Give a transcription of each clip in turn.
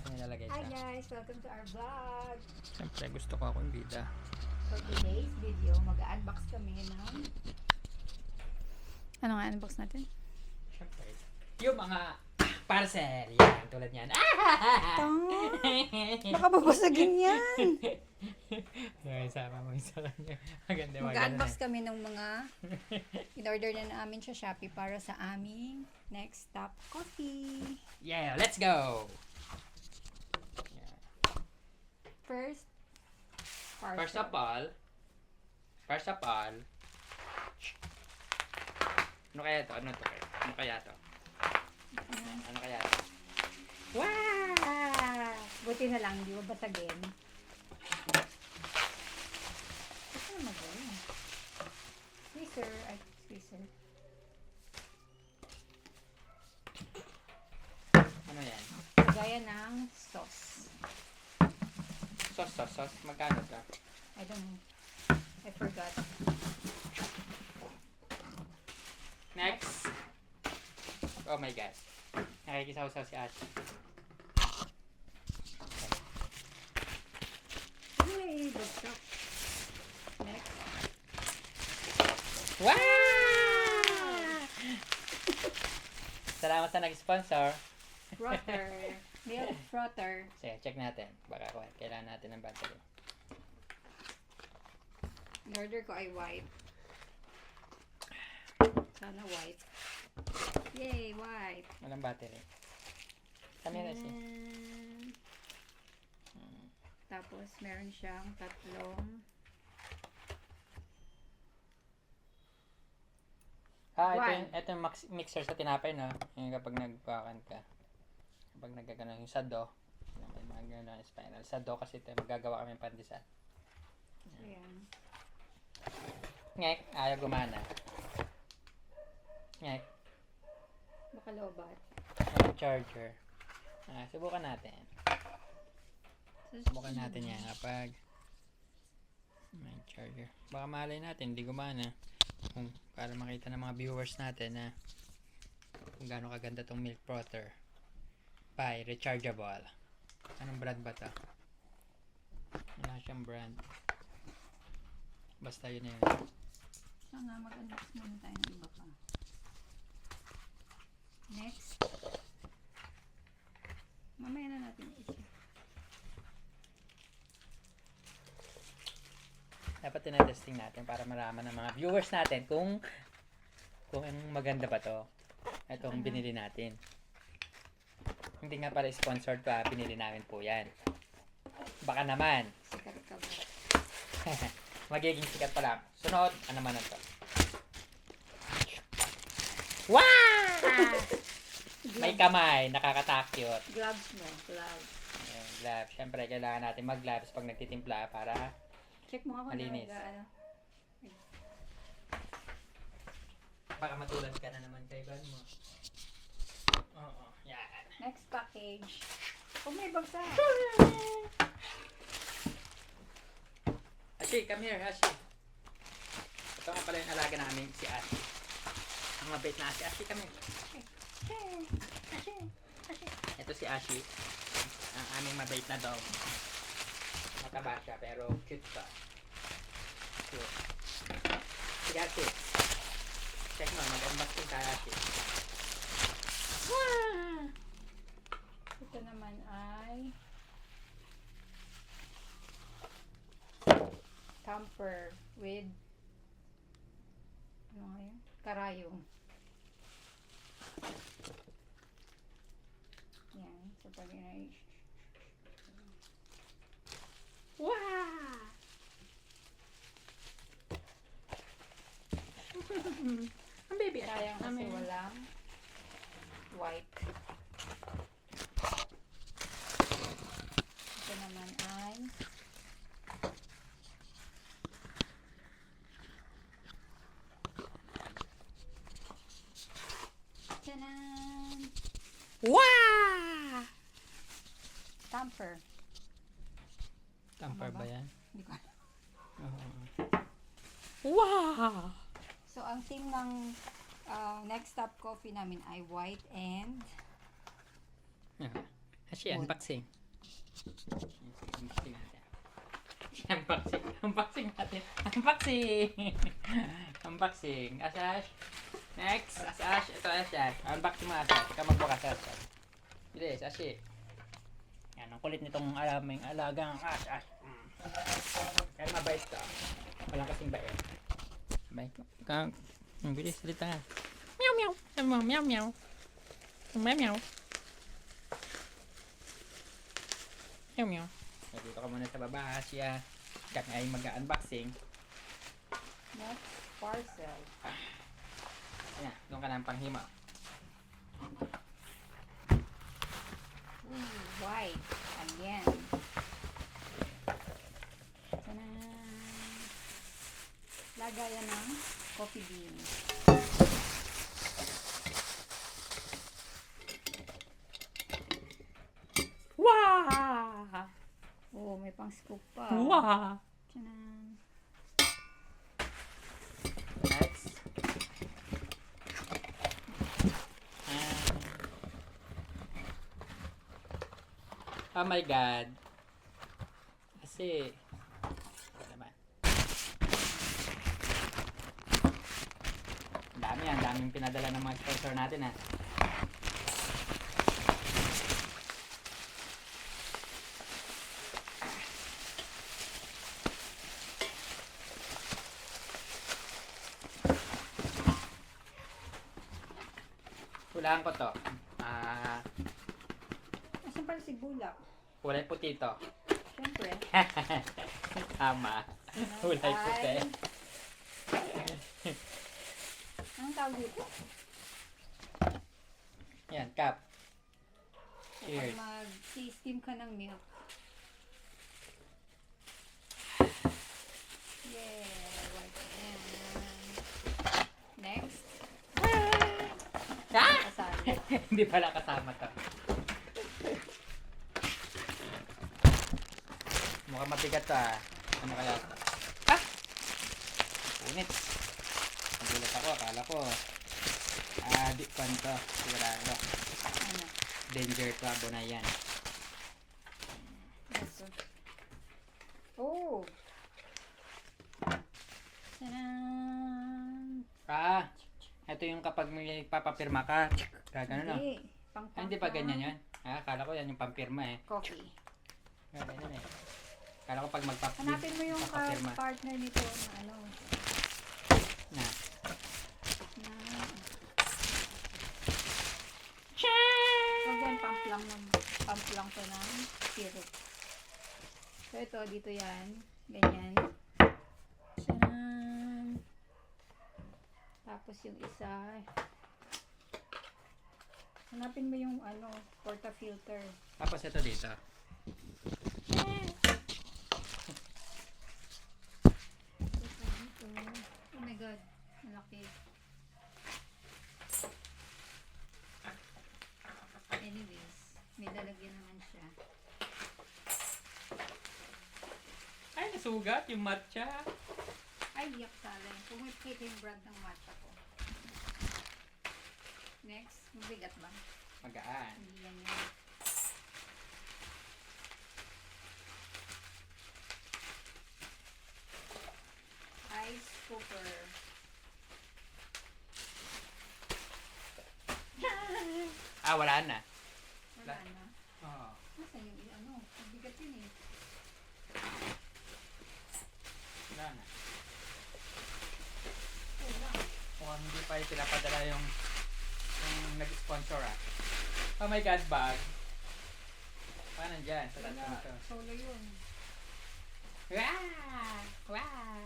nilalagay Hi siya. guys! Welcome to our vlog! Siyempre, gusto ko akong bida. For today's video, mag-unbox kami ng... Ano nga unbox natin? Siyempre, yung mga parcel. Yan, tulad yan. Baka babasagin yan! Yung isama mo isa kanya. Maganda, Mag-unbox kami ng mga in-order na namin sa Shopee para sa aming next stop coffee. Yeah, let's go! Yeah. First First of all, ano kaya to? Ano kaya to? Ano kaya to? Wow! Buti na lang, di ba basagin? Ito naman ba yun? Squeezer. Ano yan? Gaya ng sauce. Sauce. Magkano to? I don't know. I forgot. Next. Oh my God. Nakikisaw-saw si Ate. Yay! Good stuff. Next. Wow! Salamat sa nag-sponsor. Frother. Milk frother. Sige, check natin. Baka kailangan natin ng battery. In-order ko ay white. Sana white. Yay! White. Walang battery. Kami na siya. Tapos, meron siyang tatlong Ito yung mixer sa tinapay, no? Yung kapag nagpakan ka. Kapag nagkagano yung sado. May mga gano'n spinal. Sado kasi ito, magagawa kami ng pandesal. ayan. Ngek, ayaw gumana. Ngek, Baka lobat. may charger. Subukan natin. Subukan natin yan kapag may charger. Baka malay natin, hindi gumana. Para makita ng mga viewers natin na kung gaano kaganda tong milk frother by rechargeable. Anong brand ba to? Wala siyang brand. Basta yun na yun. Sana mag-unbox muna tayo ng iba pa. Next. Mamaya na natin isa. Dapat tinatesting natin para malaman ng mga viewers natin kung maganda ba to. Itong binili natin. Hindi nga pala sponsored pa, binili namin po yan. Baka naman. Sikat ka ba? Magiging sikat pala. Sunod, ano naman ito? Wow! May kamay, nakakatakot. Gloves mo. Gloves. Ayan, gloves. Siyempre, kailangan natin mag-gloves pag nagtitimpla para Check mo ako malinis. ano. Baka matulad ka na naman kay Van mo. Oo, yan. Next package. Oh, may bagsa. Ashi, come here, Ashi. Ito nga pala yung alaga namin, si Ashi. Ang mabait na Ashi. Come here. Ito si Ashi. Ang aming mabait na dog. Mataba siya, pero cute siya. Cute. Si Ashi. Check mo, mag-unboxing tayo, Ashi. Ito naman ay camper with ano nga yun? Karayong. Yan. So, pag inay... Wow! Ang baby, Sayang kasi walang white. Ito naman ay tanan! Wow! Camper. Tamper Tama ba ba? yan? Hindi ko alam. Oo. Wow! So, ang team ng next stop coffee namin ay white and Yeah. Hashi, unboxing. Unboxing. Unboxing natin. Unboxing! Unboxing. Asash. Next. Asash. Ito, Asash. Unboxing mo, Asash. Ikaw magbukas, Asash. Bilis, Ashi. Yan, ang kulit nitong alaming alagang Asash. Kaya mabait to. Walang kasing bait. Bait mo. Ikaw, bilis, salita nga. Meow, meow. Meow, meow, meow. Meow, meow. Meow, meow. Dito ka muna sa baba, siya. Kami ay mag-unboxing. Next parcel. Ayan, doon ka ng panghima. Ooh, white. Again. Tanan! Lagayan ng coffee beans. Wow! Oh, may pang scoop pa. Wow! Tanan! Next. Oh my God. Kasi, ano naman. Ang daming pinadala ng mga sponsor natin ha. Hulaan ko to. Asan pala si Bulak? Kulay puti to. Siyempre. Tama. Kulay puti. Anong tawag dito? Yan, cup. Kapag Cheers. mag-steam ka ng milk. Yeah, white yan. Next. Ah! Kasali. Hindi pala kasama to. Mukhang mabigat to ah. Ano kaya to? Ah! Punit. Nagulat ako. Akala ko. Di pan to. Sigurado. Ano? Danger to. Abo na yan. Ito. Oh! Tanan! Ito yung kapag may papapirma ka. Gagano no? Hindi. Hindi pa ganyan yan? Akala ko yan yung pampirma eh. Coffee. Ganyan eh. Akala ko pag Hanapin mo yung papapirma. partner nito na ano. Na. Na. So, yan, pump lang to ng syrup. So, ito, dito yan. Ganyan. Tcharan! Tapos yung isa. Hanapin mo yung ano, portafilter. Tapos ito dito. Ito dito. Oh my God. Malaki. Anyways, may lalagyan naman siya. Ay, nasugat yung matcha. Ay, yak salay. Pumipit yung brand ng matcha ko. Next, mabigat ba? Magaan. Hindi yan yan. Ice cooker. Wala na. Wala na. Oo. Nasaan yung ano? Mabigat yun eh. Wala na. Wala. Mukhang hindi pa yung pinapadala yung nag-sponsor ah. Oh my God, bag. Paano dyan? Sa taas Wala. nito. Solo yun. Wow! Wow!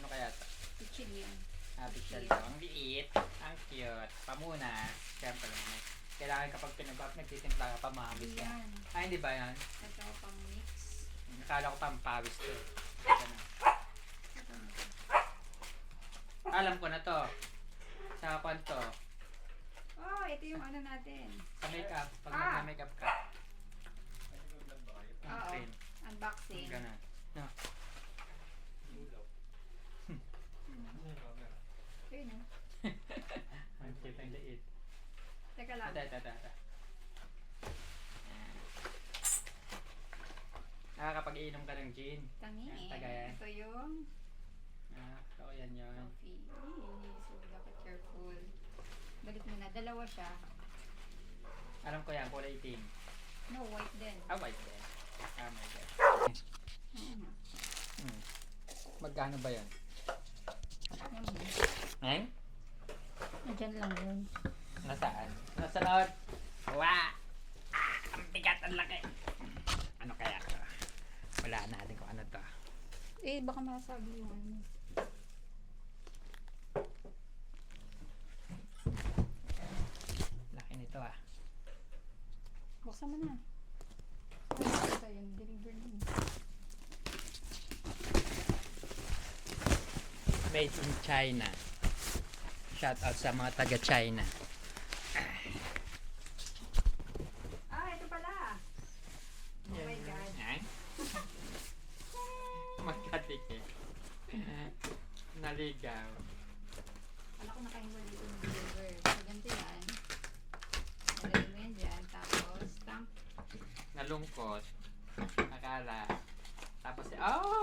Ano kaya ito? Pichil yun. Big Cute. Ang liit. Ang cute. Pamuna. Siyempre naman. Kailangan kapag nagtitimpla ka pa mabis ka. Yan. Hindi ba yan? Ito pang mix. Nakala ko pampawis to. Ganun. Ito na. Alam ko na to. Sa kwanto. Oh, ito yung ano natin. Sa makeup. Pag Ah! nag-makeup ka. Ang Oo. cream. Unboxing. Ganun. No. Ayun na. Ang cute. Ang liit. Teka lang. Ito. pag-iinom ka ng gin. Tangi. Yan, tagayan. Ito yung So, yan yun. coffee. So, dapat careful. Balik mo na. Dalawa siya. Alam ko yan, kulay itim. No, white din. White din. My God. Oo. Magkano ba yun? Yan mo. Eh? Nadyan lang yun. Nasaan? Nasa loob. Wow! Ang bigat, ang laki. Ano kaya? Wala natin kung ano to. Baka masabi yung ano. Laki nito Buksan mo na. Ito yung deliver na. Made in China. Shout out sa mga taga China. Ito pala. Oh my God. Magkadikit. Naligaw. Alam ko nakahiwalay ito ng deliver. So, ganito yan. Nalagay mo yan dyan. Tapos, stamp. Nalungkot. Akala. Tapos,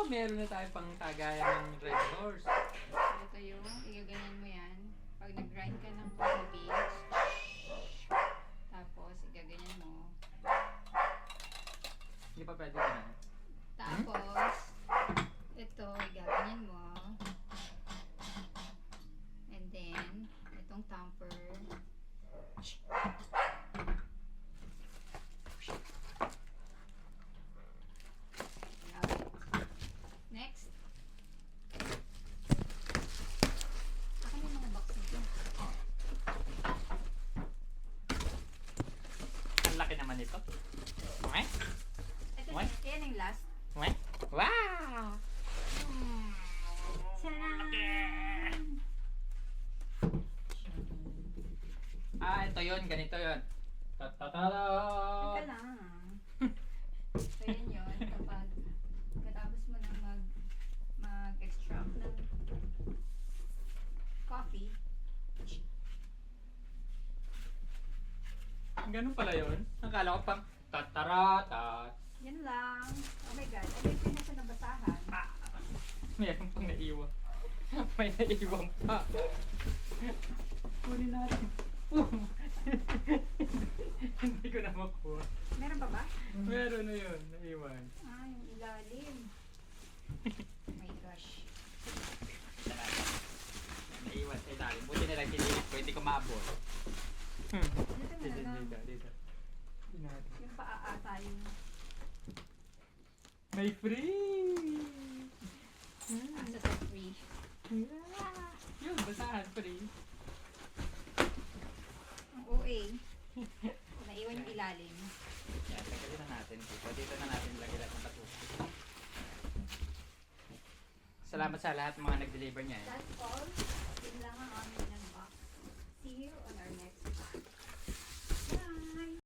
meron na tayo pang tagayan ng Red Horse. So, ito yung, igaganyan mo yan. Pag nag-grind ka ng coffee beans, tapos, igaganyan mo. Hindi pa pwede na. Tapos, ito, igaganyan mo. And then, itong tamper. Next. Akin yung mga box nito. Ang laki naman ito. Okay? Ito, What? yan yung last. Okay? Wow! Tcharam! Ito yun. Ganito yun. Ta-ta-ta-da! Teka lang. So, yun yun. Kapag katapos mo na mag-extract ng coffee, Ganun pala yun. Akala ko pang tataratat. yun lang. Oh my God. Ano yung pinasa nabasahan? Meron pang naiwan. May naiwan pa. Kunin natin. Hindi ko na makuha. Meron pa ba? Meron na yun. Naiwan. Yung ilalim. Oh my gosh. Naiwan sa ilalim. Buti na lang sinilip ko. Hindi ko maabot. Dito mo na lang. Dito. Yung paaata yung May free! asa sa free. Yun, basahan free. Ang OA. Naiwan yung ilalim. Yan, tagalin na natin dito. Dito na natin lagay lahat ng patuloy. Salamat sa lahat ng mga nag-deliver niya. That's all. Yun lang ang aming box. See you on our next box.